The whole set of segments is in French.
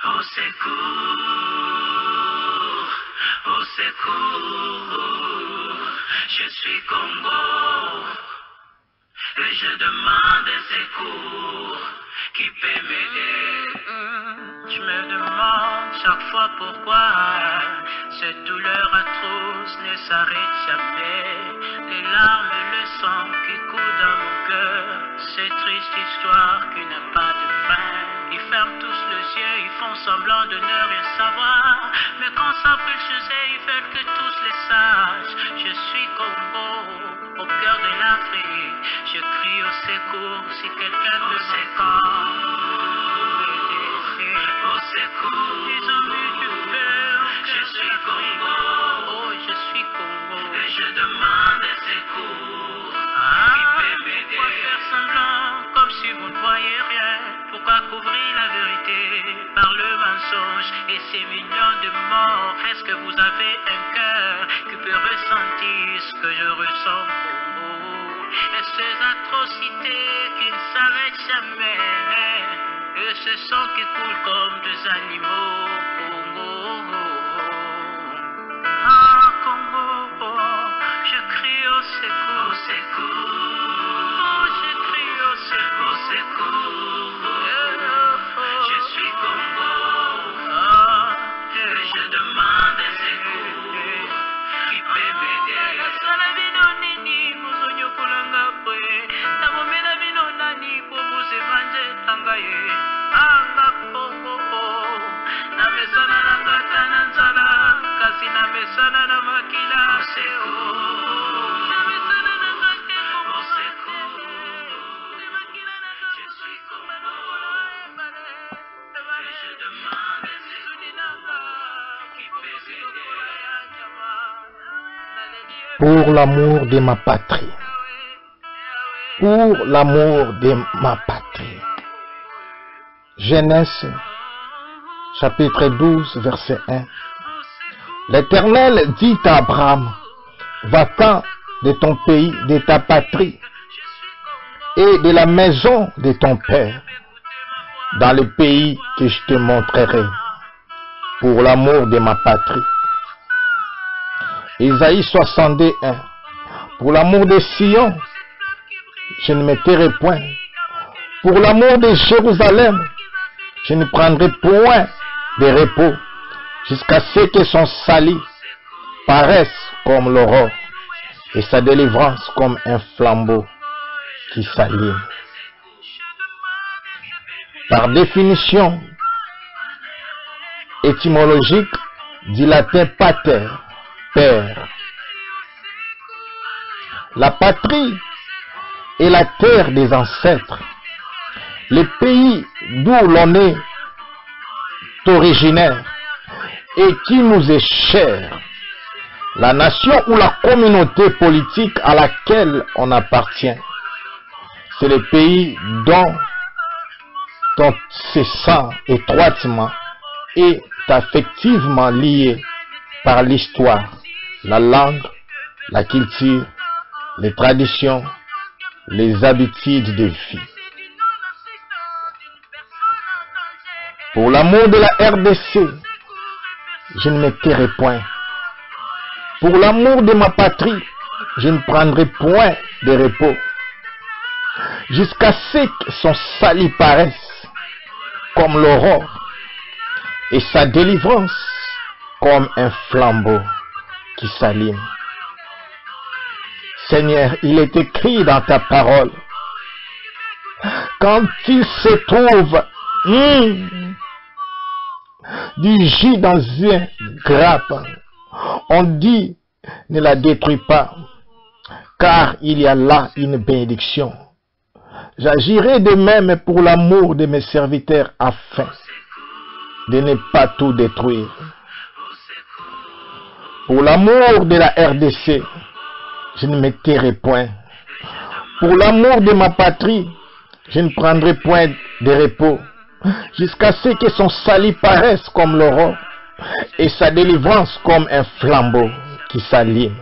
Au secours, au secours, je suis Congo et je demande un secours qui peut m'aider. Je me demande chaque fois pourquoi cette douleur atroce ne s'arrête jamais. Les larmes et le sang qui coulent dans mon cœur, cette triste histoire qui n'a pas de fin. Ils ferment tous les yeux, ils font semblant de ne rien savoir. Mais quand ça brûle chez eux, ils veulent que tous les sachent. Je suis Congo, au cœur de l'Afrique. Je crie au secours si quelqu'un me m'entend. Au secours, ils ont vu du peur. Je suis Congo, oh je suis Congo. Et je demande un secours qui peut m'aider. Pourquoi faire semblant comme si vous ne voyez rien? Pourquoi couvrir la vérité par le mensonge et ces millions de morts? Est-ce que vous avez un cœur qui peut ressentir ce que je ressens, Congo? Et ces atrocités qui ne s'arrêtent jamais, et ce sang qui coule comme des animaux, Congo. Ah, Congo, je crie au secours, au secours. Oh, je crie au secours, au secours. Je suis Congo, et je demande un secours qui peut m'aider. Pour l'amour de ma patrie. Pour l'amour de ma patrie. Genèse, chapitre 12, verset 1. L'Éternel dit à Abraham, va-t'en de ton pays, de ta patrie et de la maison de ton père, dans le pays que je te montrerai, pour l'amour de ma patrie. Isaïe 62:1. Pour l'amour de Sion, je ne me tairai point. Pour l'amour de Jérusalem, je ne prendrai point de repos, jusqu'à ce que son salut paraisse comme l'aurore, et sa délivrance comme un flambeau qui s'allume. Par définition étymologique du latin pater, père. La patrie est la terre des ancêtres, le pays d'où l'on est originaire et qui nous est cher, la nation ou la communauté politique à laquelle on appartient. C'est le pays dont on se sent étroitement et affectivement lié par l'histoire, la langue, la culture, les traditions, les habitudes de vie. Pour l'amour de la RDC, je ne me tairai point. Pour l'amour de ma patrie, je ne prendrai point de repos, jusqu'à ce que son salut paraisse comme l'aurore et sa délivrance comme un flambeau qui s'allume. Seigneur, il est écrit dans ta parole, quand il se trouve du jus dans une grappe, on dit ne la détruis pas, car il y a là une bénédiction. J'agirai de même pour l'amour de mes serviteurs afin de ne pas tout détruire. Pour l'amour de la RDC, je ne me tairai point. Pour l'amour de ma patrie, je ne prendrai point de repos, jusqu'à ce que son salut paraisse comme l'aurore et sa délivrance comme un flambeau qui s'allume.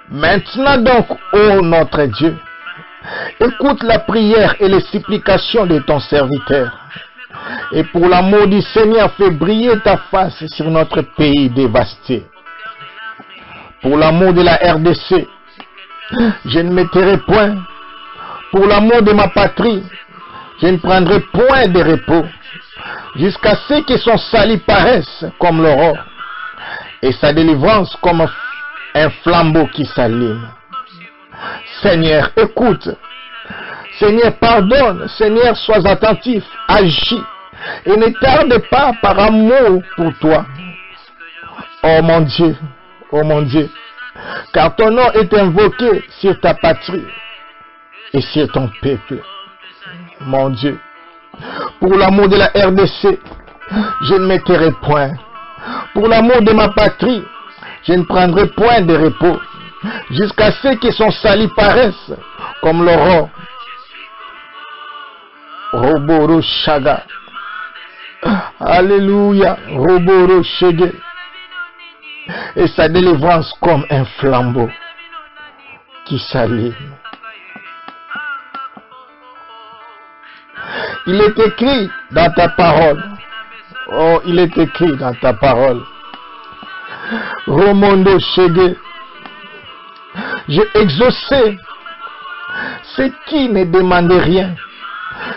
Maintenant donc, ô notre Dieu, écoute la prière et les supplications de ton serviteur. Et pour l'amour du Seigneur, fais briller ta face sur notre pays dévasté. Pour l'amour de la RDC, je ne me tairai point. Pour l'amour de ma patrie, je ne prendrai point de repos, jusqu'à ce que son salut paraisse comme l'aurore, et sa délivrance comme un flambeau qui s'allume. Seigneur, écoute. Seigneur, pardonne. Seigneur, sois attentif. Agis. Et ne tarde pas par amour pour toi. Oh mon Dieu. Oh mon Dieu. Car ton nom est invoqué sur ta patrie et sur ton peuple. Mon Dieu. Pour l'amour de la RDC, je ne me tairai point. Pour l'amour de ma patrie, je ne prendrai point de repos, jusqu'à ce que son salut paraisse comme l'aurore. Roboro Shaga. Alléluia. Roboro Shege. Et sa délivrance comme un flambeau qui s'allume. Il est écrit dans ta parole. Oh, il est écrit dans ta parole. Romondo Shege. J'ai exaucé ceux qui ne demandaient rien.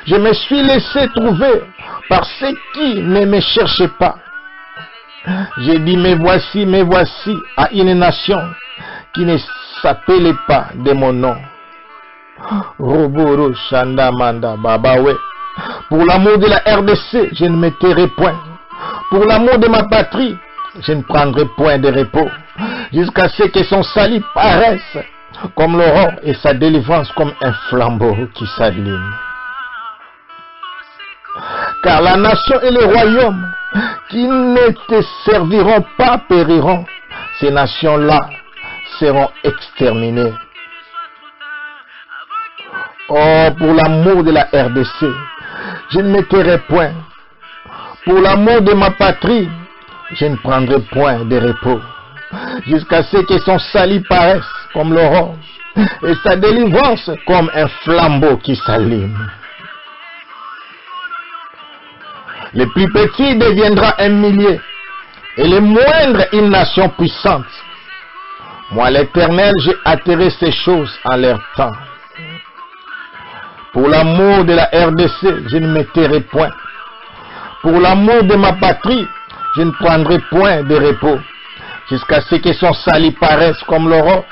Je me suis laissé trouver par ceux qui ne me cherchaient pas. J'ai dit, me voici à une nation qui ne s'appelait pas de mon nom. Roboro Shandamanda Babawe. Pour l'amour de la RDC, je ne me tairai point. Pour l'amour de ma patrie, je ne prendrai point de repos, jusqu'à ce que son salut paraisse comme l'aurore et sa délivrance comme un flambeau qui s'allume. Car la nation et le royaume qui ne te serviront pas périront. Ces nations-là seront exterminées. Oh, pour l'amour de la RDC, je ne me tairai point. Pour l'amour de ma patrie, je ne prendrai point de repos, jusqu'à ce que son salut paraisse comme l'aurore et sa délivrance comme un flambeau qui s'allume. Le plus petit deviendra un millier, et le moindre une nation puissante. Moi, l'Éternel, j'ai atterré ces choses en leur temps. Pour l'amour de la RDC, je ne me tairai point. Pour l'amour de ma patrie, je ne prendrai point de repos, jusqu'à ce que son salut paraisse comme l'aurore,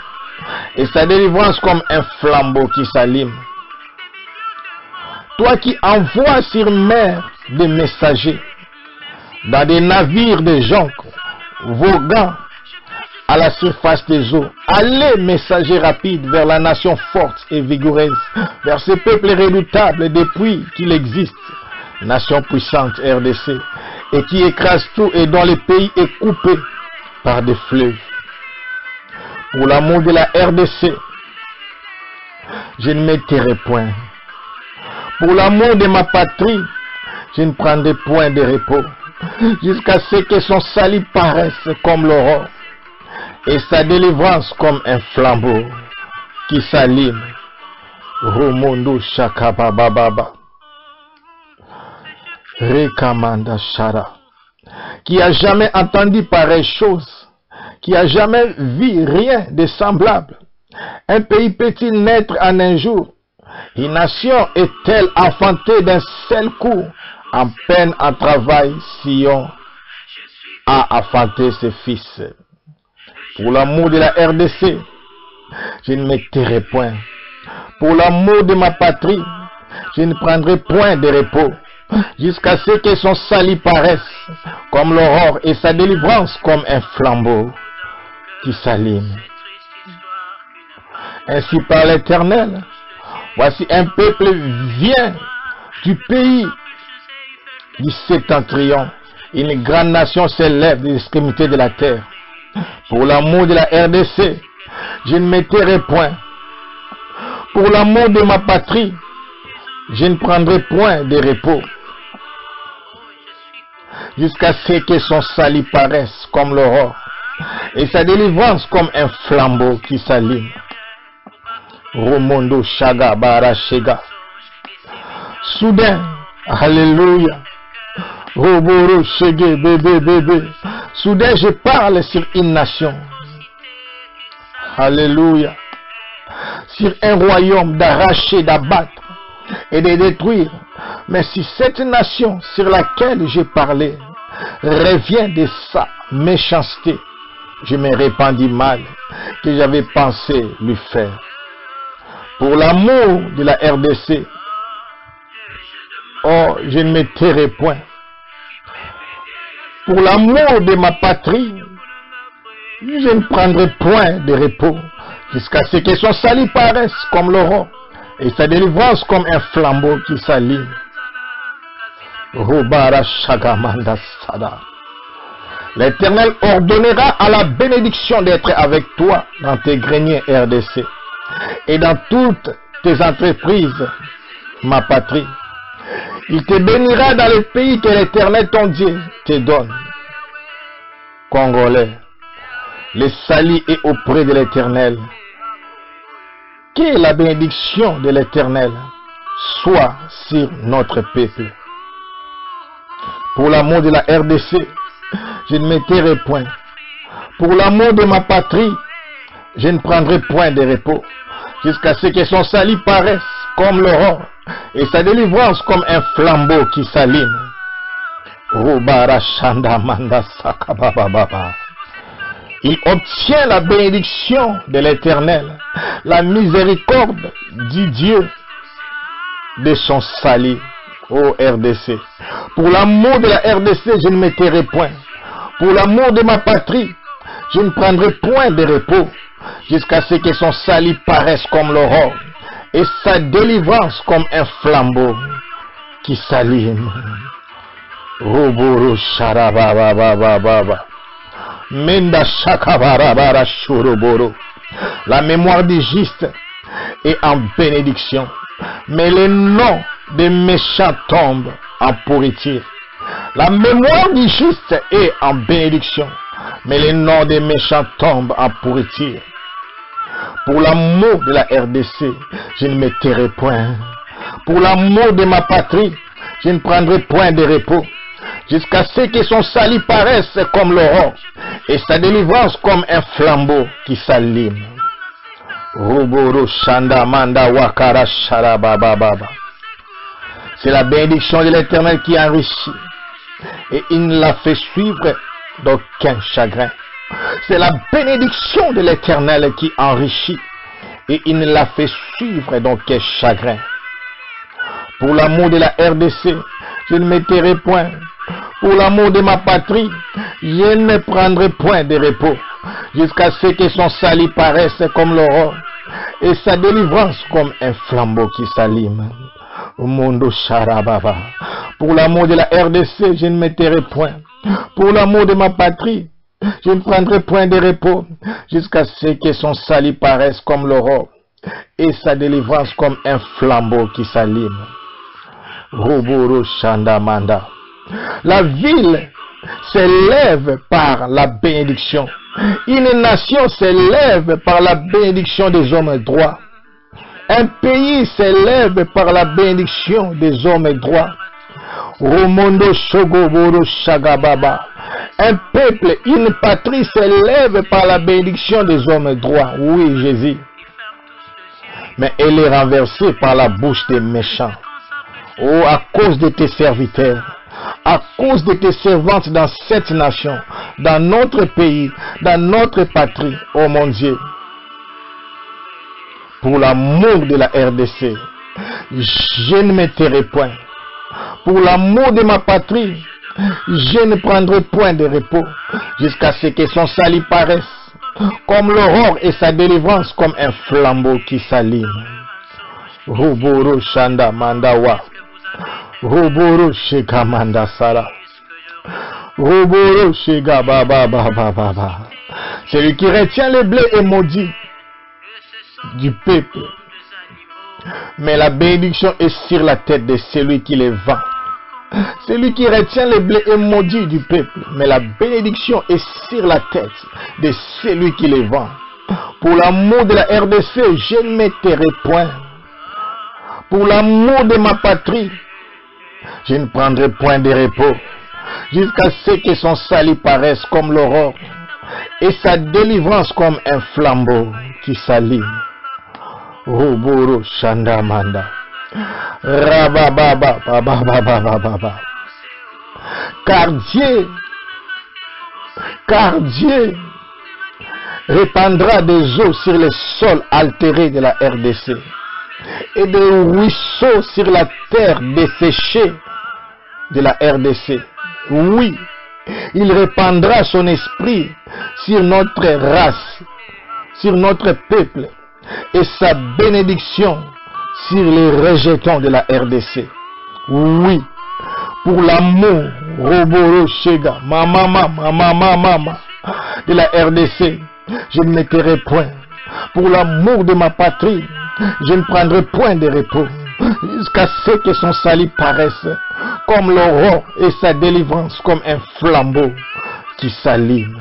et sa délivrance comme un flambeau qui s'allume. Toi qui envoies sur mer des messagers, dans des navires de jonques, voguant à la surface des eaux, allez, messagers rapides, vers la nation forte et vigoureuse, vers ce peuple redoutable depuis qu'il existe, nation puissante RDC, et qui écrase tout et dont le pays est coupé par des fleuves. Pour l'amour de la RDC, je ne me tairai point. Pour l'amour de ma patrie, je ne prendrai point de repos, jusqu'à ce que son salut paraisse comme l'aurore, et sa délivrance comme un flambeau qui s'allume. Romondo Shakabababa. Rekamanda Shara. Qui a jamais entendu pareille chose, qui a jamais vu rien de semblable. Un pays peut-il naître en un jour? Une nation est-elle enfantée d'un seul coup? En peine, en travail, Sion a enfanté ses fils. Pour l'amour de la RDC, je ne me tairai point. Pour l'amour de ma patrie, je ne prendrai point de repos, jusqu'à ce que son salut paraisse comme l'aurore et sa délivrance comme un flambeau qui s'allume. Ainsi par l'Éternel, voici un peuple vient du pays du septentrion. Une grande nation s'élève des extrémités de la terre. Pour l'amour de la RDC, je ne me tairai point. Pour l'amour de ma patrie, je ne prendrai point de repos, jusqu'à ce que son salut paraisse comme l'aurore et sa délivrance comme un flambeau qui s'allume. Romondo Shaga Barashega. Soudain, alléluia. Roboro Shege bébé bébé. Soudain, je parle sur une nation. Alléluia. Sur un royaume d'arracher, d'abattre et de détruire. Mais si cette nation sur laquelle j'ai parlé revient de sa méchanceté, je me répandis mal que j'avais pensé lui faire. Pour l'amour de la RDC, oh, je ne me tairai point. Pour l'amour de ma patrie, je ne prendrai point de repos jusqu'à ce que son salut paraisse comme l'aurore et sa délivrance comme un flambeau qui s'allume. L'Éternel ordonnera à la bénédiction d'être avec toi dans tes greniers RDC et dans toutes tes entreprises, ma patrie. Il te bénira dans le pays que l'Éternel ton Dieu te donne. Congolais, le salut est auprès de l'Éternel. Que la bénédiction de l'Éternel soit sur notre peuple. Pour l'amour de la RDC, je ne me tairai point. Pour l'amour de ma patrie, je ne prendrai point de repos, jusqu'à ce que son salut paraisse comme l'aurore et sa délivrance comme un flambeau qui s'allume. Il obtient la bénédiction de l'Éternel, la miséricorde du Dieu de son salut. Ô RDC, pour l'amour de la RDC, je ne me tairai point. Pour l'amour de ma patrie, je ne prendrai point de repos, jusqu'à ce que son salut paraisse comme l'aurore et sa délivrance comme un flambeau qui s'allume. Roboro sharababababa. Menda shakabarabara shuroboro. La mémoire du juste est en bénédiction, mais le nom des méchants tombe en pourriture. La mémoire du juste est en bénédiction, mais le nom des méchants tombe en pourriture. Pour l'amour de la RDC, je ne me tairai point. Pour l'amour de ma patrie, je ne prendrai point de repos, jusqu'à ce que son salut paraisse comme l'aurore et sa délivrance comme un flambeau qui s'allume. Roboro shanda manda wakara sharabababa. C'est la bénédiction de l'Éternel qui enrichit et il ne la fait suivre d'aucun chagrin. C'est la bénédiction de l'Éternel qui enrichit et il ne la fait suivre d'aucun chagrin. Pour l'amour de la RDC, je ne me tairai point. Pour l'amour de ma patrie, je ne prendrai point de repos, jusqu'à ce que son salut paraisse comme l'aurore et sa délivrance comme un flambeau qui s'allume. Mondo Sharababa. Pour l'amour de la RDC, je ne me tairai point. Pour l'amour de ma patrie, je ne prendrai point de repos, jusqu'à ce que son salut paraisse comme l'aurore et sa délivrance comme un flambeau qui s'allume. Roboro Shandamanda. La ville s'élève par la bénédiction. Une nation s'élève par la bénédiction des hommes droits. Un pays s'élève par la bénédiction des hommes droits. Romondo Shogoboro Shagababa. Un peuple, une patrie s'élève par la bénédiction des hommes droits. Oui, Jésus. Mais elle est renversée par la bouche des méchants. Oh, à cause de tes serviteurs, à cause de tes servantes dans cette nation, dans notre pays, dans notre patrie, oh mon Dieu. Pour l'amour de la RDC, je ne me tairai point. Pour l'amour de ma patrie, je ne prendrai point de repos, jusqu'à ce que son salut paraisse comme l'aurore et sa délivrance comme un flambeau qui s'allume. Roboro Shanda Mandawa. Roboro Sheka Mandasara. Roboro Shega Baba Baba Baba. Celui qui retient le blé est maudit du peuple, mais la bénédiction est sur la tête de celui qui les vend. Celui qui retient le blé est maudit du peuple, mais la bénédiction est sur la tête de celui qui les vend. Pour l'amour de la RDC, je ne me tairai point. Pour l'amour de ma patrie, je ne prendrai point de repos, jusqu'à ce que son salut paraisse comme l'aurore, et sa délivrance comme un flambeau qui s'allume. Roboro Shandamanda. Rabababa, babababababa. Car Dieu répandra des eaux sur les sols altérés de la RDC et des ruisseaux sur la terre desséchée de la RDC. Oui, il répandra son esprit sur notre race, sur notre peuple, et sa bénédiction sur les rejetons de la RDC. Oui, pour l'amour, Roboro Shega, mama, de la RDC, je ne me tairai point. Pour l'amour de ma patrie, je ne prendrai point de repos, jusqu'à ce que son salut paraisse comme l'aurore et sa délivrance comme un flambeau qui s'allume.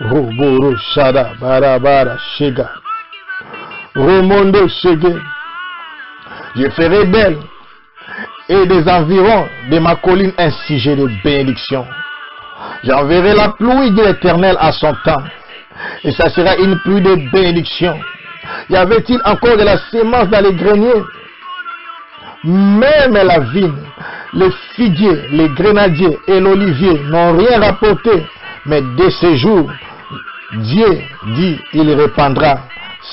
Roboro Shada, Barabara Shega, Romondo Shege. Je ferai d'elle et des environs de ma colline un sujet de bénédiction. J'enverrai la pluie de l'Éternel à son temps, et ça sera une pluie de bénédiction. Y avait-il encore de la semence dans les greniers? Même la vigne, le figuier, les grenadiers et l'olivier n'ont rien rapporté, mais dès ce jour, Dieu dit il répandra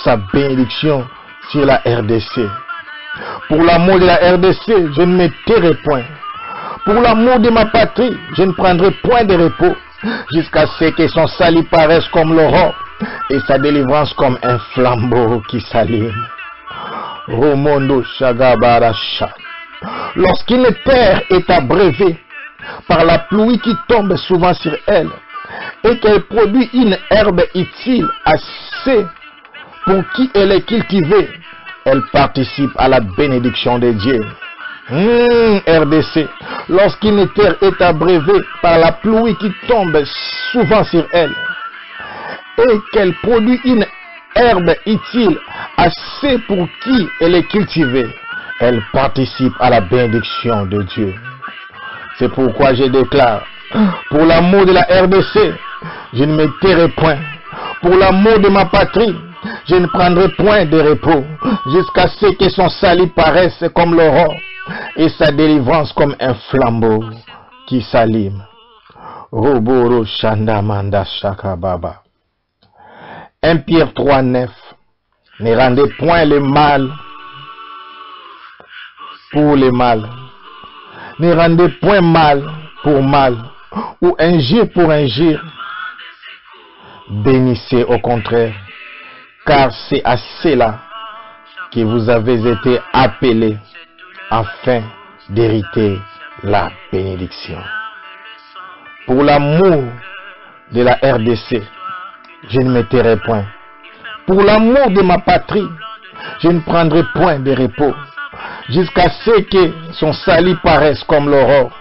sa bénédiction sur la RDC. Pour l'amour de la RDC, je ne me tairai point. Pour l'amour de ma patrie, je ne prendrai point de repos, jusqu'à ce que son salut paraisse comme l'aurore et sa délivrance comme un flambeau qui s'allume. Romondo Shagabarasha. Lorsqu'une terre est abreuvée par la pluie qui tombe souvent sur elle, et qu'elle produit une herbe utile assez pour qui elle est cultivée, elle participe à la bénédiction de Dieu. RDC, lorsqu'une terre est abreuvée par la pluie qui tombe souvent sur elle, et qu'elle produit une herbe utile assez pour qui elle est cultivée, elle participe à la bénédiction de Dieu. C'est pourquoi je déclare, pour l'amour de la RDC, je ne me tairai point. Pour l'amour de ma patrie, je ne prendrai point de repos, jusqu'à ce que son salut paraisse comme l'aurore et sa délivrance comme un flambeau qui s'allume. Roboro Shandamanda Shakababa. 1 Pierre 3:9. Ne rendez point le mal pour le mal. Ne rendez point mal pour mal, ou injure pour injure. Bénissez au contraire, car c'est à cela que vous avez été appelés, afin d'hériter la bénédiction. Pour l'amour de la RDC, je ne me tairai point. Pour l'amour de ma patrie, je ne prendrai point de repos, jusqu'à ce que son salut paraisse comme l'aurore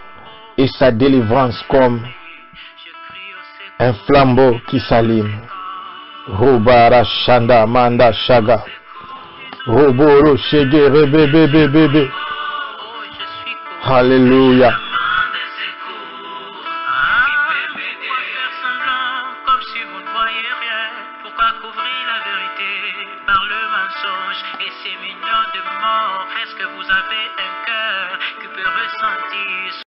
et sa délivrance comme un flambeau qui s'allume. Robara Shanda Manda Shaga. Roboro Shege Rebebebebebe. Alléluia. Comme si vous ne voyez rien, pourquoi couvrir la vérité par le mensonge et ces millions de morts? Est-ce que vous avez un cœur qui peut ressentir?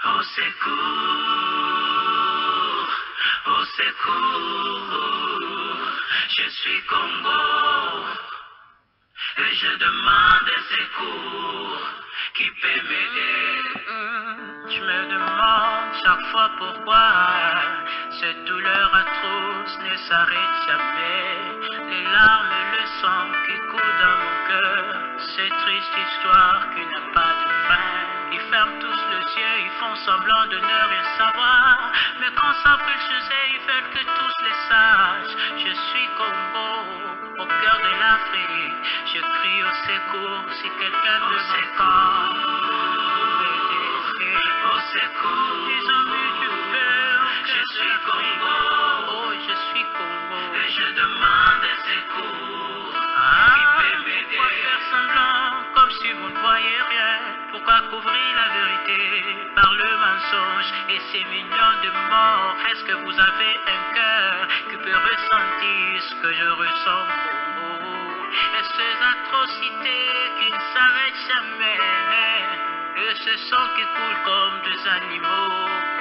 Au secours, au secours, je suis Congo et je demande un secours qui peut m'aider. Je me demande chaque fois pourquoi cette douleur atroce ne s'arrête jamais. Les larmes et le sang qui coulent dans mon cœur, cette triste histoire qui n'a pas de fin. Ils ferment tous les yeux, ils font semblant de ne rien savoir, mais quand ça brûle chez eux, ils veulent que tous les sachent. Je suis Congo, au cœur de l'Afrique, je crie au secours si quelqu'un me m'entend. Au secours, ils ont mis du feu, je suis Congo, oh je suis Congo, et je demande pourquoi couvrir la vérité par le mensonge et ces millions de morts? Est-ce que vous avez un cœur qui peut ressentir ce que je ressens pour vous? Et ces atrocités qui ne s'arrêtent jamais, et ce sang qui coule comme des animaux.